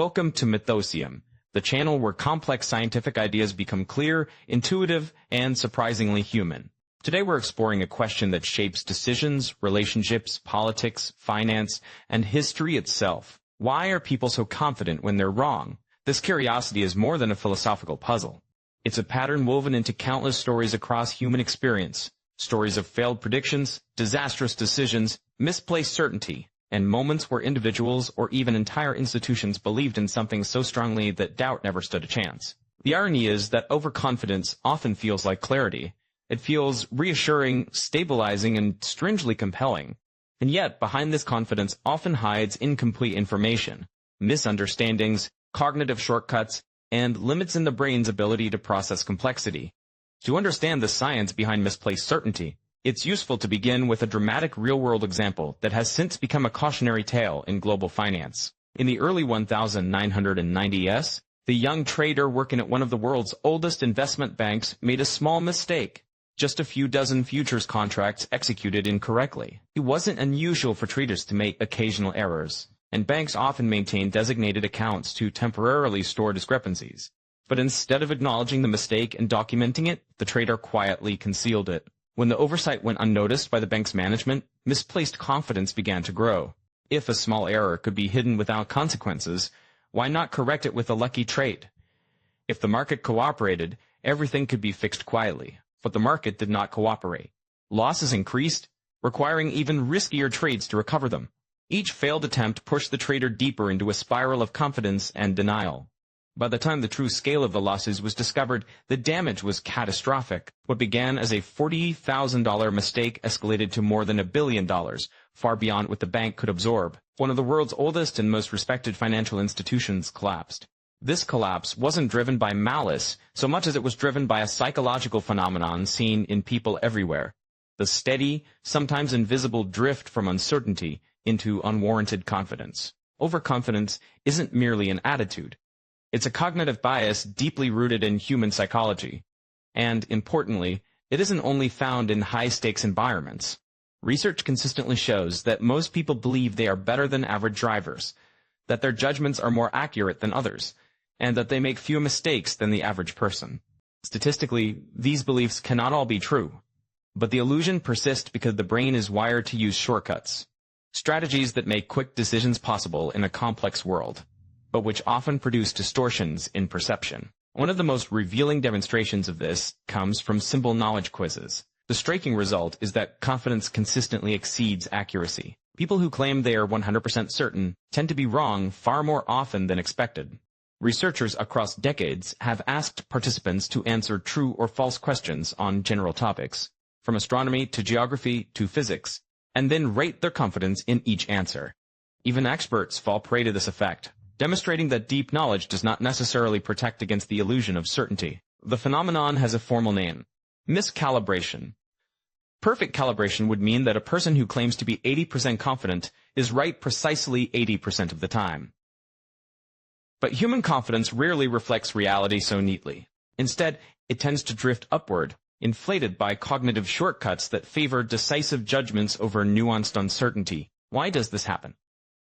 Welcome to Mythosium, the channel where complex scientific ideas become clear, intuitive, and surprisingly human. Today we're exploring a question that shapes decisions, relationships, politics, finance, and history itself. Why are people so confident when they're wrong? This curiosity is more than a philosophical puzzle. It's a pattern woven into countless stories across human experience. Stories of failed predictions, disastrous decisions, misplaced certainty, and moments where individuals or even entire institutions believed in something so strongly that doubt never stood a chance. The irony is that overconfidence often feels like clarity. It feels reassuring, stabilizing, and strangely compelling. And yet, behind this confidence often hides incomplete information, misunderstandings, cognitive shortcuts, and limits in the brain's ability to process complexity. To understand the science behind misplaced certainty, it's useful to begin with a dramatic real-world example that has since become a cautionary tale in global finance. In the early 1990s, the young trader working at one of the world's oldest investment banks made a small mistake. Just a few dozen futures contracts executed incorrectly. It wasn't unusual for traders to make occasional errors, and banks often maintained designated accounts to temporarily store discrepancies. But instead of acknowledging the mistake and documenting it, the trader quietly concealed it. When the oversight went unnoticed by the bank's management, misplaced confidence began to grow. If a small error could be hidden without consequences, why not correct it with a lucky trade? If the market cooperated, everything could be fixed quietly. But the market did not cooperate. Losses increased, requiring even riskier trades to recover them. Each failed attempt pushed the trader deeper into a spiral of confidence and denial. By the time the true scale of the losses was discovered, the damage was catastrophic. What began as a $40,000 mistake escalated to more than $1 billion, far beyond what the bank could absorb. One of the world's oldest and most respected financial institutions collapsed. This collapse wasn't driven by malice so much as it was driven by a psychological phenomenon seen in people everywhere: the steady, sometimes invisible drift from uncertainty into unwarranted confidence. Overconfidence isn't merely an attitude. It's a cognitive bias deeply rooted in human psychology. And, importantly, it isn't only found in high-stakes environments. Research consistently shows that most people believe they are better than average drivers, that their judgments are more accurate than others, and that they make fewer mistakes than the average person. Statistically, these beliefs cannot all be true, but the illusion persists because the brain is wired to use shortcuts, strategies that make quick decisions possible in a complex world, but which often produce distortions in perception. One of the most revealing demonstrations of this comes from simple knowledge quizzes. The striking result is that confidence consistently exceeds accuracy. People who claim they are 100% certain tend to be wrong far more often than expected. Researchers across decades have asked participants to answer true or false questions on general topics, from astronomy to geography to physics, and then rate their confidence in each answer. Even experts fall prey to this effect, demonstrating that deep knowledge does not necessarily protect against the illusion of certainty. The phenomenon has a formal name: miscalibration. Perfect calibration would mean that a person who claims to be 80% confident is right precisely 80% of the time. But human confidence rarely reflects reality so neatly. Instead, it tends to drift upward, inflated by cognitive shortcuts that favor decisive judgments over nuanced uncertainty. Why does this happen?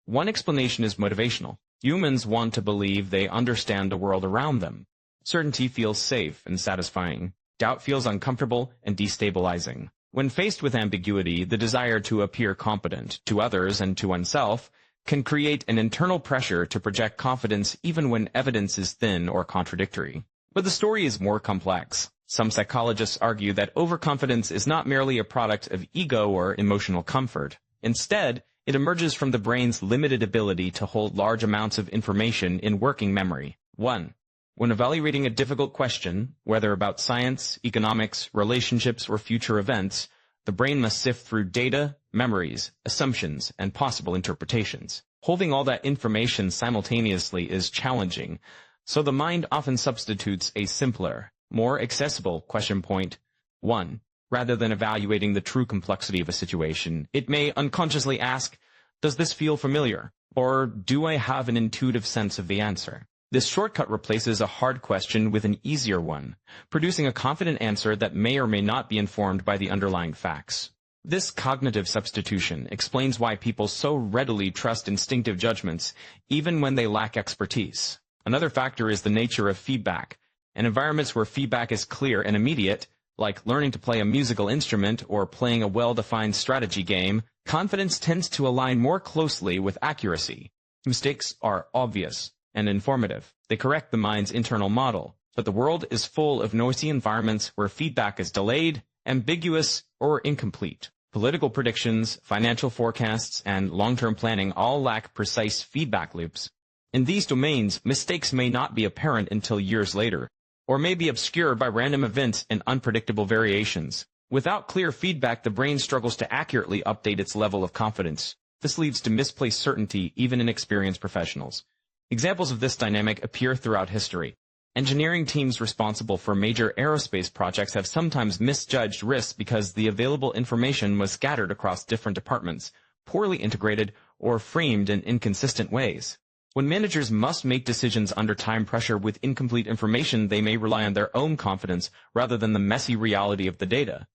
One explanation is motivational. Humans want to believe they understand the world around them. Certainty feels safe and satisfying. Doubt feels uncomfortable and destabilizing. When faced with ambiguity, the desire to appear competent to others and to oneself can create an internal pressure to project confidence even when evidence is thin or contradictory. But the story is more complex. Some psychologists argue that overconfidence is not merely a product of ego or emotional comfort. Instead, it emerges from the brain's limited ability to hold large amounts of information in working memory. 1. When evaluating a difficult question, whether about science, economics, relationships, or future events, the brain must sift through data, memories, assumptions, and possible interpretations. Holding all that information simultaneously is challenging, so the mind often substitutes a simpler, more accessible question point. 1. Rather than evaluating the true complexity of a situation, it may unconsciously ask, does this feel familiar? Or do I have an intuitive sense of the answer? This shortcut replaces a hard question with an easier one, producing a confident answer that may or may not be informed by the underlying facts. This cognitive substitution explains why people so readily trust instinctive judgments, even when they lack expertise. Another factor is the nature of feedback. In environments where feedback is clear and immediate, like learning to play a musical instrument or playing a well-defined strategy game, confidence tends to align more closely with accuracy. Mistakes are obvious and informative. They correct the mind's internal model, but the world is full of noisy environments where feedback is delayed, ambiguous, or incomplete. Political predictions, financial forecasts, and long-term planning all lack precise feedback loops. In these domains, mistakes may not be apparent until years later, or may be obscured by random events and unpredictable variations. Without clear feedback, the brain struggles to accurately update its level of confidence. This leads to misplaced certainty even in experienced professionals. Examples of this dynamic appear throughout history. Engineering teams responsible for major aerospace projects have sometimes misjudged risks because the available information was scattered across different departments, poorly integrated, or framed in inconsistent ways. When managers must make decisions under time pressure with incomplete information, they may rely on their own confidence rather than the messy reality of the data.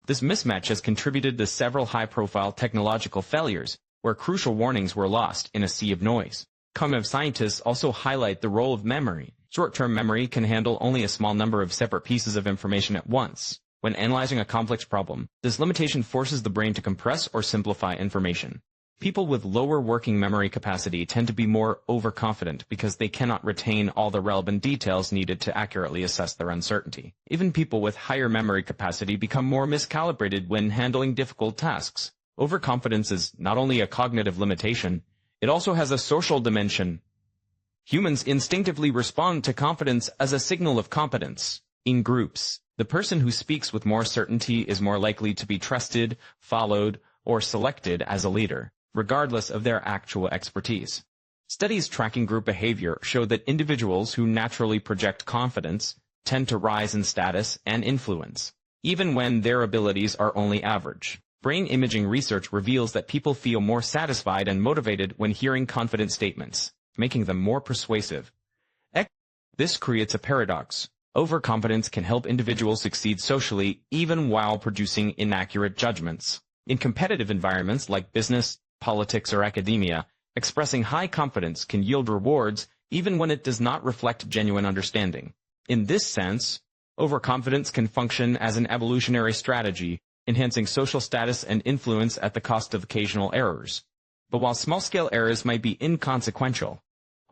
This mismatch has contributed to several high-profile technological failures, where crucial warnings were lost in a sea of noise. Cognitive scientists also highlight the role of memory. Short-term memory can handle only a small number of separate pieces of information at once. When analyzing a complex problem, this limitation forces the brain to compress or simplify information. People with lower working memory capacity tend to be more overconfident because they cannot retain all the relevant details needed to accurately assess their uncertainty. Even people with higher memory capacity become more miscalibrated when handling difficult tasks. Overconfidence is not only a cognitive limitation, it also has a social dimension. Humans instinctively respond to confidence as a signal of competence. In groups, the person who speaks with more certainty is more likely to be trusted, followed, or selected as a leader, regardless of their actual expertise. Studies tracking group behavior show that individuals who naturally project confidence tend to rise in status and influence, even when their abilities are only average. Brain imaging research reveals that people feel more satisfied and motivated when hearing confident statements, making them more persuasive. This creates a paradox. Overconfidence can help individuals succeed socially even while producing inaccurate judgments. In competitive environments like business, politics, or academia, expressing high confidence can yield rewards even when it does not reflect genuine understanding. In this sense, overconfidence can function as an evolutionary strategy, enhancing social status and influence at the cost of occasional errors. But while small-scale errors might be inconsequential,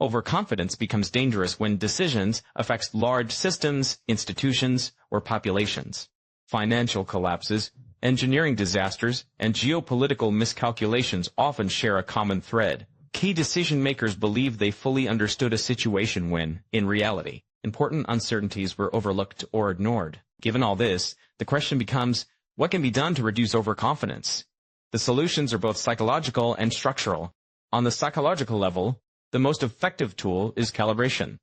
overconfidence becomes dangerous when decisions affect large systems, institutions, or populations. Financial collapses, engineering disasters, and geopolitical miscalculations often share a common thread. Key decision-makers believe they fully understood a situation when, in reality, important uncertainties were overlooked or ignored. Given all this, the question becomes, what can be done to reduce overconfidence? The solutions are both psychological and structural. On the psychological level, the most effective tool is calibration,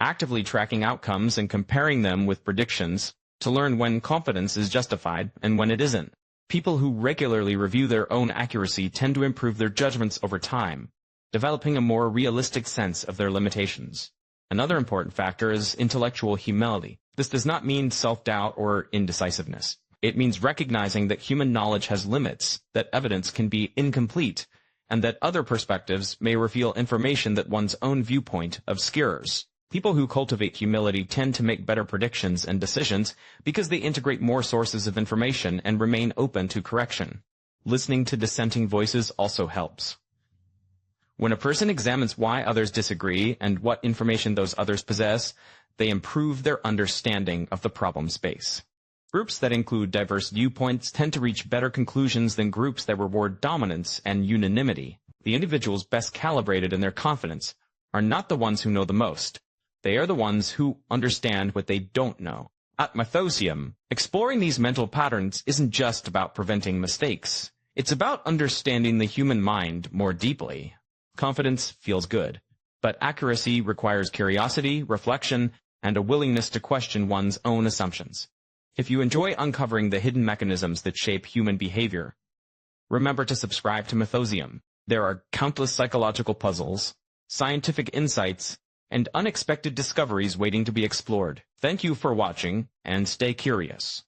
actively tracking outcomes and comparing them with predictions to learn when confidence is justified and when it isn't. People who regularly review their own accuracy tend to improve their judgments over time, developing a more realistic sense of their limitations. Another important factor is intellectual humility. This does not mean self-doubt or indecisiveness. It means recognizing that human knowledge has limits, that evidence can be incomplete, and that other perspectives may reveal information that one's own viewpoint obscures. People who cultivate humility tend to make better predictions and decisions because they integrate more sources of information and remain open to correction. Listening to dissenting voices also helps. When a person examines why others disagree and what information those others possess, they improve their understanding of the problem space. Groups that include diverse viewpoints tend to reach better conclusions than groups that reward dominance and unanimity. The individuals best calibrated in their confidence are not the ones who know the most. They are the ones who understand what they don't know. At Mythosium, exploring these mental patterns isn't just about preventing mistakes. It's about understanding the human mind more deeply. Confidence feels good, but accuracy requires curiosity, reflection, and a willingness to question one's own assumptions. If you enjoy uncovering the hidden mechanisms that shape human behavior, remember to subscribe to Mythosium. There are countless psychological puzzles, scientific insights, and unexpected discoveries waiting to be explored. Thank you for watching, and stay curious.